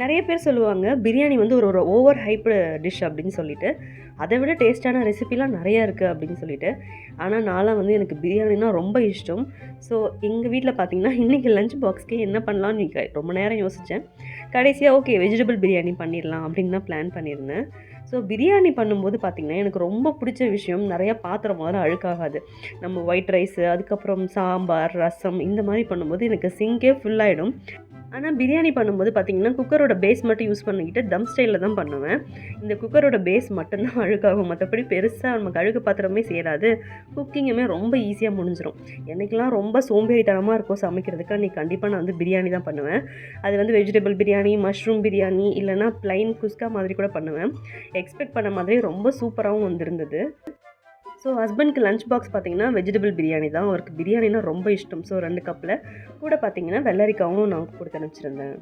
நெறைய பேர் சொல்லுவாங்க, பிரியாணி வந்து ஒரு ஒரு ஓவர் ஹைப்டு டிஷ் அப்படின்னு சொல்லிட்டு. அதை விட டேஸ்ட்டான ரெசிபிலாம் நெறையா இருக்குது அப்படின்னு சொல்லிட்டு. ஆனா நான்லாம் வந்து எனக்கு பிரியாணினா ரொம்ப இஷ்டம். ஸோ எங்க வீட்ல பார்த்தீங்கன்னா, இன்னைக்கு லஞ்ச் பாக்ஸ்க்கு என்ன பண்ணலான்னு ரொம்ப நேரம் யோசிச்சேன். கடைசியா ஓகே வெஜிடபிள் பிரியாணி பண்ணிடலாம் அப்படின்னு தான் பிளான் பண்ணியிருந்தேன். ஸோ பிரியாணி பண்ணும்போது பார்த்தீங்கன்னா, எனக்கு ரொம்ப பிடிச்ச விஷயம் நெறையா பாத்திரம் முதல்ல அழுக்காகாது. நம்ம ஒயிட் ரைஸு, அதுக்கப்புறம் சாம்பார், ரசம் இந்த மாரி பண்ணும்போது எனக்கு சிங்கே ஃபுல் ஆயிடும். ஆனா பிரியாணி பண்ணும்போது பார்த்தீங்கன்னா, குக்கரோட பேஸ் மட்டும் யூஸ் பண்ணிக்கிட்டு தம் ஸ்டைல்ல தான் பண்ணுவேன். இந்த குக்கரோட பேஸ் மட்டும் தான் அழுக்காகும். மத்தபடி பெருசா நமக்கு அழுக்கு பாத்திரமே சேராது. குக்கிங்குமே ரொம்ப ஈஸியா முடிஞ்சிரும். என்னைக்கெல்லாம் ரொம்ப சோம்பேறித்தனமா இருக்கும் சமைக்கிறதுக்கு, அன்னைக்கு கண்டிப்பா நான் வந்து பிரியாணி தான் பண்ணுவேன். அது வந்து வெஜிடபிள் பிரியாணி, மஷ்ரூம் பிரியாணி இல்லன்னா பிளைன் குஸ்கா மாதிரி கூட பண்ணுவேன். எக்ஸ்பெக்ட் பண்ண மாதிரியே ரொம்ப சூப்பராவும் வந்திருந்தது. ஸோ ஹஸ்பண்ட்க்கு லஞ்ச் பாக்ஸ் பார்த்தீங்கன்னா, வெஜிடபிள் பிரியாணி தான். அவருக்கு பிரியாணினா ரொம்ப இஷ்டம். ஸோ 2 கப்ல கூட பார்த்தீங்கன்னா, வெள்ளரிக்காவும் நான் குடுத்து அனுப்பிச்சிருந்தேன்.